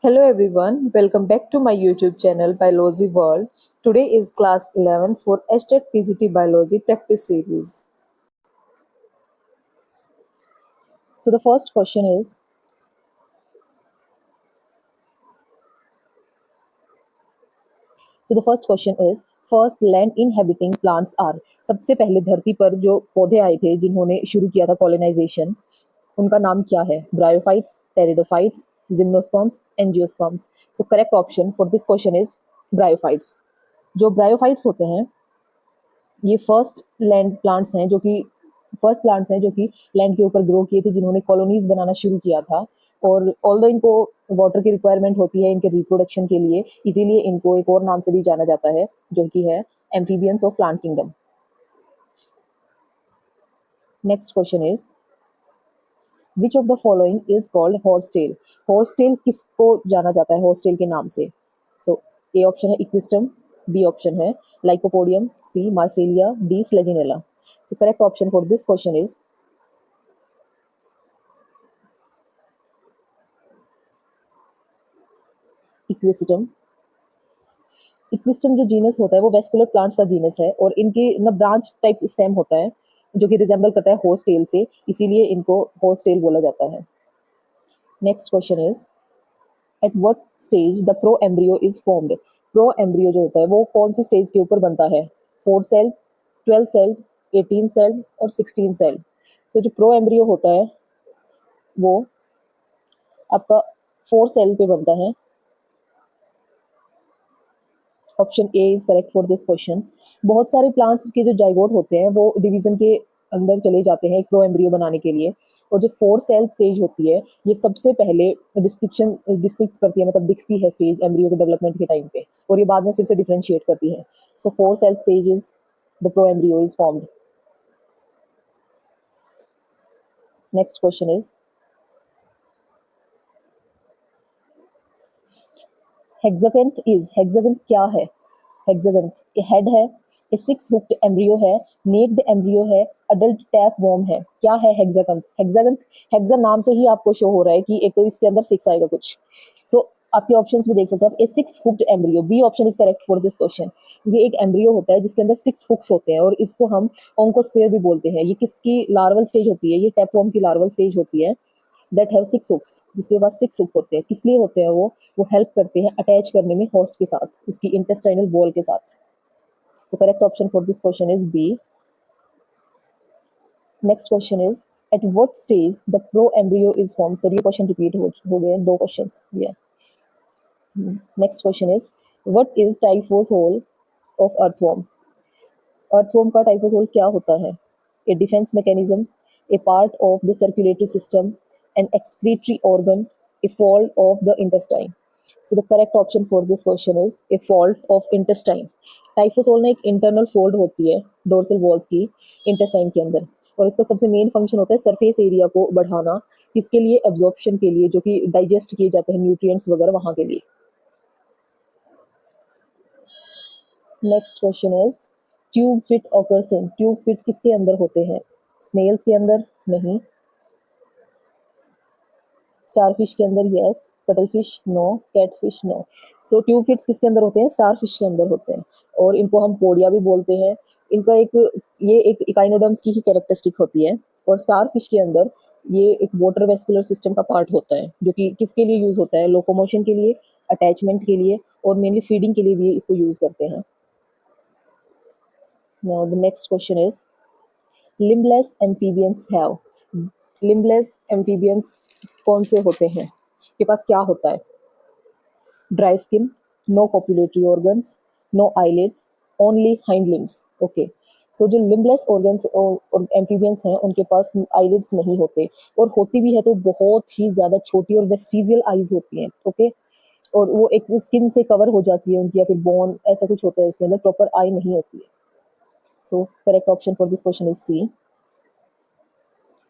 Hello everyone, welcome back to my YouTube channel Biology World. Today is class 11 for STET PGT Biology practice series. So the first question is first land inhabiting plants are सबसे पहले धरती पर जो पौधे आए थे जिन्होंने शुरू किया था कॉलोनाइजेशन उनका नाम क्या है bryophytes pteridophytes gymnosperms angiosperms so correct option for this question is bryophytes जो ब्रायोफाइट्स होते हैं ये फर्स्ट प्लांट्स हैं जो कि लैंड के ऊपर ग्रो किए थे जिन्होंने कॉलोनीज बनाना शुरू किया था और ऑल्दो इनको वाटर की रिक्वायरमेंट होती है इनके रिप्रोडक्शन के लिए इसीलिए इनको एक और नाम से भी जाना जाता है जो कि है amphibians of plant kingdom. Next question is which of the following is called horsetail. Horsetail किसको जाना जाता है हॉर्सटेल के नाम से? सो ए ऑप्शन है इक्विस्टम, बी ऑप्शन है lycopodium, C marsilea, D selaginella. So correct option for this question is equisetum. Equisetum जो जीनस होता है वो वेस्कुलर प्लांट्स का जीनस है और इनके ना ब्रांच टाइप स्टेम होता है जो कि रिजेंबल करता है हॉर्सटेल से, इसीलिए इनको हॉर्सटेल बोला जाता है। Next question is at what stage the proembryo is formed. Pro embryo जो होता है वो कौन सी स्टेज के ऊपर बनता है? 4 सेल, 12 सेल, 18 सेल और 16 सेल। सो जो प्रो एम्ब्रियो होता है वो आपका 4 सेल पे बनता है। Option A is correct for this question. बहुत सारे प्लांट्स के जो जाइगोट होते हैं वो डिवीजन के अंदर चले जाते हैं एक प्रो एम्ब्रियो बनाने के लिए और जो 4 सेल स्टेज होती है ये सबसे पहले डिस्टिंक्ट करती है, मतलब दिखती है स्टेज एम्ब्रियो के डेवलपमेंट के टाइम पे और ये बाद में फिर से डिफरेंशिएट करती है। So 4 cell stage is the proembryo is formed. Next question is hexacanth क्या है? हेक्सागेंथ हेड है, ए 6 हुक्ड एम्ब्रियो है, नेक्ड एम्ब्रियो है, अडल्ट टैप वॉर्म है। क्या है हेक्सागेंथ? हेक्सा नाम से ही आपको शो हो रहा है कि एक तो इसके अंदर 6 आएगा कुछ। सो आपके ऑप्शंस भी देख सकते हैं। A 6 hooked embryo, B option is correct for this question. ये एक एम्ब्रियो होता है जिसके अंदर 6 हुक्स होते हैं और इसको हम ओंकोस्फेयर भी बोलते हैं। ये किसकी लार्वल स्टेज होती है? ये टैपवॉर्म की लार्वल स्टेज होती है दैट हैव 6 हुक्स, जिसके पास 6 हुक होते हैं। किस लिए होते हैं वो हेल्प करते हैं अटैच करने में होस्ट के साथ, उसकी इंटेस्टाइनल वॉल के साथ। So correct option for this question is B. Next question is at what stage the pro embryo is formed? So ये question repeat हो गए दो questions ये। Next question is what is typhosol of earthworm? earthworm का typhosol क्या होता है? A defense mechanism, a part of the circulatory system, an excretory organ, a fault of the intestine. So the correct option for this question is a fault of intestine. टाइफोसोल में एक internal fold होती है dorsal walls की intestine के अंदर और इसका सबसे मेन फंक्शन होता है सरफेस एरिया को बढ़ाना, किसके लिए? एब्जॉर्प्शन के लिए, जो कि डाइजेस्ट किए जाते हैं न्यूट्रिएंट्स वगैरह वहां के लिए। Next question is tube fit occurs in. Tube fit किसके अंदर होते हैं? स्नेल्स के अंदर? नहीं। स्टारफिश के अंदर? Yes. Cuttlefish? No. Catfish? No. So tube feet किसके अंदर होते हैं? स्टारफिश के अंदर होते हैं और इनको हम पोडिया भी बोलते हैं। इनका ये एक इकाइनोडर्म्स की ही कैरेक्टरिस्टिक होती है और स्टारफिश के अंदर ये एक वाटर वेस्कुलर सिस्टम का पार्ट होता है जो कि किसके लिए यूज होता है? लोकोमोशन के लिए, अटैचमेंट के लिए और मेनली फीडिंग के लिए भी इसको यूज करते हैं। Now the next question is limbless amphibians have। limbless amphibians कौन से होते हैं? के पास क्या होता है? Dry skin, no copulatory organs, no eyelids, only hind limbs. Okay, so जो लिम्बलेस ऑर्गन्स और एम्फीबियंस हैं उनके पास आईलिड्स नहीं होते और होती भी है तो बहुत ही ज़्यादा छोटी और वेस्टिजियल आईज होती हैं। ओके, और वो एक स्किन से कवर हो जाती है उनकी या फिर बोन ऐसा कुछ होता है उसके अंदर, प्रॉपर आई नहीं होती है। So correct option for this question is C.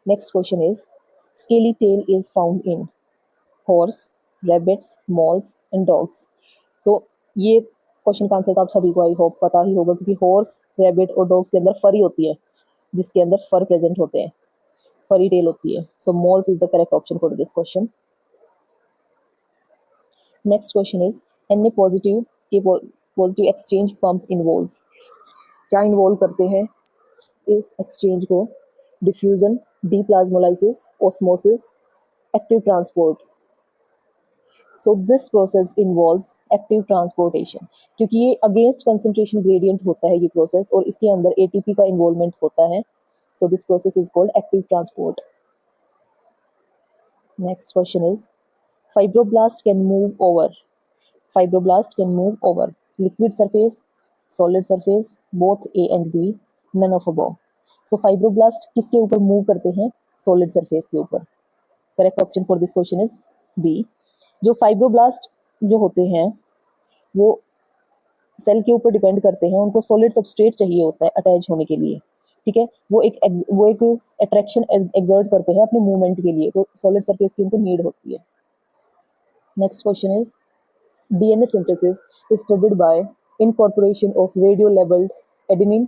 Next question is scaly tail is found in horse, rabbits, moles and dogs. So ये क्वेश्चन का आंसर तो आप सभी को आई होप पता ही होगा क्योंकि हॉर्स, रैबिट और डॉग्स के अंदर फरी होती है, जिसके अंदर फर प्रेजेंट होते हैं, फरी टेल होती है। So moles is the correct option for this question. Next question is Na positive के पॉजिटिव एक्सचेंज पंप इन्वॉल्व्स, क्या इन्वॉल्व करते हैं इस एक्सचेंज को? Diffusion, deplasmolysis, osmosis, active transport. So this process involves active transportation, क्योंकि ये against concentration gradient होता है ये प्रोसेस, और इसके अंदर एटीपी का इन्वॉल्वमेंट होता है। सो this process is called active transport. Next question is fibroblast can move over, fibroblast can move over liquid surface, solid surface, both A and B, none of above. So fibroblast किसके ऊपर move करते हैं? Solid surface के ऊपर। Correct option for this question is B. जो fibroblast जो होते हैं वो सेल के ऊपर डिपेंड करते हैं, उनको सॉलिड सबस्ट्रेट चाहिए होता है अटैच होने के लिए, ठीक है। वो एक अट्रैक्शन एक्सर्ट करते हैं अपने मूवमेंट के लिए, तो सॉलिड सरफेस की उनको नीड होती है। Next question is DNA synthesis is studied by incorporation of radio-labeled adenine,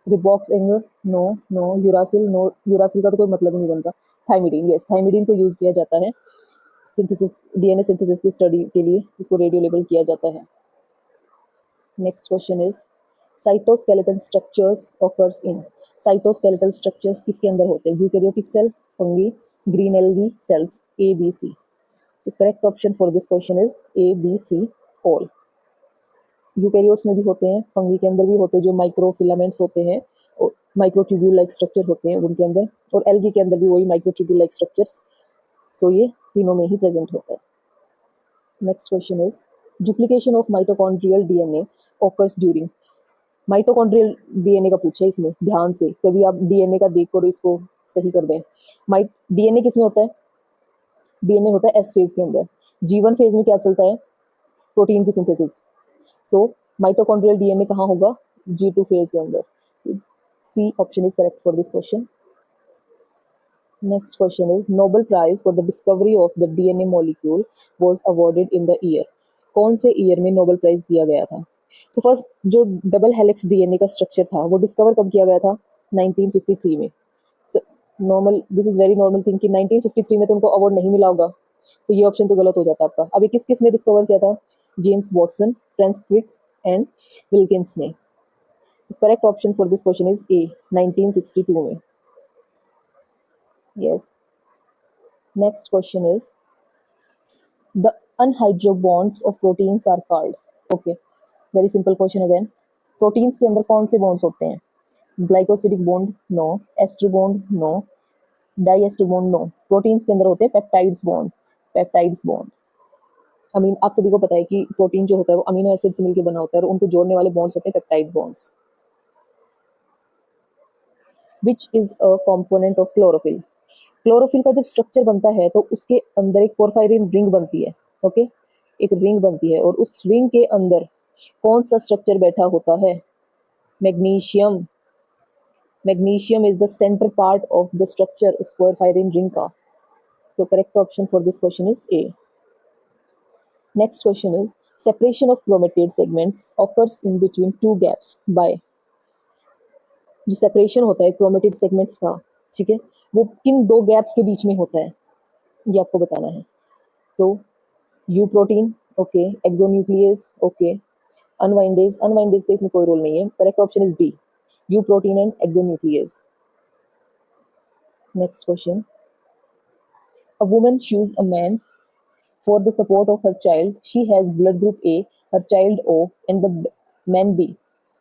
riboxamide, no, uracil, no, uracil का तो कोई मतलब ही नहीं बनता, थाइमिडीन, यस, थाइमिडीन को यूज किया जाता है सिंथेसिस, डीएनए सिंथेसिस की स्टडी के लिए इसको रेडियो लेबल किया जाता है। Next question is cytoskeleton structures occurs in, cytoskeletal structures किसके अंदर होते हैं? Eukaryotic cell, fungi, green algae cells, A B C. So correct option for this question is A B C all. Eukaryotes में भी होते हैं, फंगी के अंदर भी होते हैं, जो माइक्रोफिलामेंट्स होते हैं और माइक्रोट्यूब्यूल लाइक स्ट्रक्चर होते हैं उनके अंदर, और एल्गी के अंदर भी वही माइक्रोट्यूब्यूल लाइक स्ट्रक्चर्स। सो ये तीनों में ही प्रेजेंट होता है। Next question is duplication of mitochondrial DNA occurs during, mitochondrial DNA का पूछा है इसमें, ध्यान से कभी आप डीएनए का देख कर इसको सही कर दें। डीएनए किसमें होता है? डीएनए होता है एस फेज के अंदर। G1 फेज में क्या चलता है? प्रोटीन की सिंथेसिस। सो माइटोकॉन्ड्रियल डीएनए कहाँ होगा? G2 फेज के अंदर। C option is correct for this question. Next question is Nobel prize for the discovery of the DNA molecule was awarded in the year, कौन से ईयर में Nobel prize दिया गया था? सो फर्स्ट जो double helix DNA का structure था वो डिस्कवर कब किया गया था? 1953 में। So normal, this is very normal thing कि 1953 में तो उनको अवार्ड नहीं मिला होगा, तो ये ऑप्शन तो गलत हो जाता आपका। अभी किस किसने डिस्कवर किया था? James Watson, Francis Crick and Wilkins ने। Correct option for this question is A, 1962 में। Yes. Next question is the anhydro bonds of proteins are called, okay, very simple question again. Proteins के अंदर कौन से bonds होते हैं? Glycosidic bond, no. Ester bond, no. Diester bond, no. Proteins के अंदर होते हैं पेप्टाइड्स बॉन्ड, पेप्टाइड्स बॉन्ड। अमीन, आप सभी को पता है कि प्रोटीन जो होता है वो अमीनो एसिड से मिलकर बना होता है और उनको जोड़ने वाले बॉन्ड्स होते हैं peptide bonds. Which is a component of chlorophyll, chlorophyll का जब स्ट्रक्चर बनता है तो उसके अंदर एक पोरफायरिन रिंग बनती है, ओके, एक रिंग बनती है, और उस रिंग के अंदर कौन सा स्ट्रक्चर बैठा होता है? Magnesium. Magnesium is the centre part of the structure उस पोरफायरिन रिंग का। तो correct option for this question is A. Next question is separation of chromatid segments occurs in between two gaps by, जो separation होता है chromatid segments का, ठीक है, वो किन दो गैप्स के बीच में होता है, ये आपको बताना है। तो U protein, okay, exonuclease, okay, unwindase, unwindase का इसमें कोई रोल नहीं है। Correct option is D, U protein and exonuclease. Next question, a woman choose a man for the support of her child. She has blood group A, her child O, and the man B.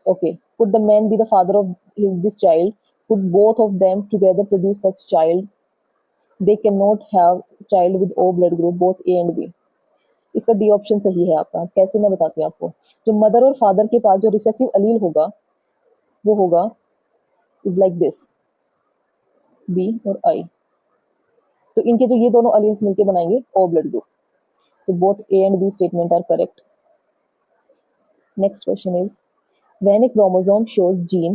Okay, could the man be the father of this child? Could both of them together produce such child? They cannot have child with O blood group, both A and B. इसका D option सही है आपका। कैसे, मैं बताती हूँ आपको। जो मदर और फादर के पास जो रिसेसिव अलील होगा वो होगा इज लाइक दिस, बी और आई। तो इनके जो ये दोनों अलील्स मिलके बनाएंगे O blood group. So both A and B statement are correct. Next question is, when a chromosome shows gene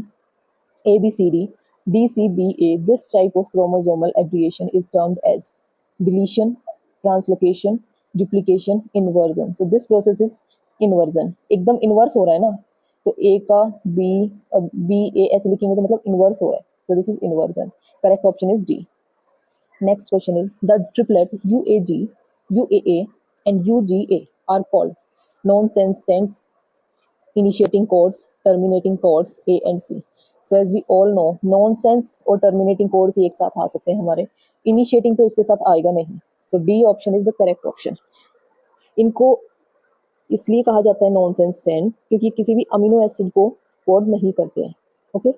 ABCD, DCBA, this type of chromosomal aberration is termed as deletion, translocation, duplication, inversion. So this process is inversion. एकदम inverse हो रहा है ना, तो A का B A ऐसे लिखेंगे तो मतलब inverse हो रहा है. So this is inversion. Correct option is D. Next question is, the triplet UAG, UAA and UGA are called nonsense tense, initiating codes, terminating codes A and C. So as we all know, nonsense और terminating codes ये एक साथ आ सकते हैं हमारे, initiating तो इसके साथ आएगा नहीं. So D option is the correct option. इनको इसलिए कहा जाता है नॉनसेंस टेन क्योंकि किसी भी अमीनो एसिड को कोड नहीं करते हैं. Okay,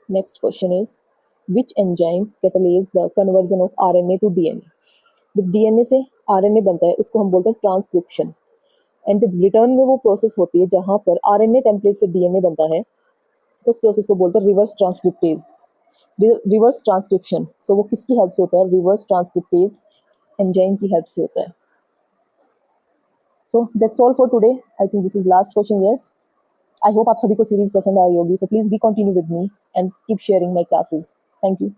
next question is which enzyme catalyse the conversion of RNA to DNA. जब डीएनए से आरएनए बनता है उसको हम बोलते हैं ट्रांसक्रिप्शन. एंड जब रिटर्न में वो प्रोसेस होती है जहां पर आरएनए टेम्पलेट से डीएनए बनता है उस प्रोसेस को बोलते हैं रिवर्स ट्रांसक्रिप्टेज, रिवर्स ट्रांसक्रिप्शन. सो वो किसकी हेल्प से होता है? रिवर्स ट्रांसक्रिप्टेज एंजाइम की हेल्प से होता है. So that's all for today. I think this is last question. Yes, I hope आप सभी को सीरीज पसंद आई होगी. So please be continue with me and keep sharing my classes. Thank you.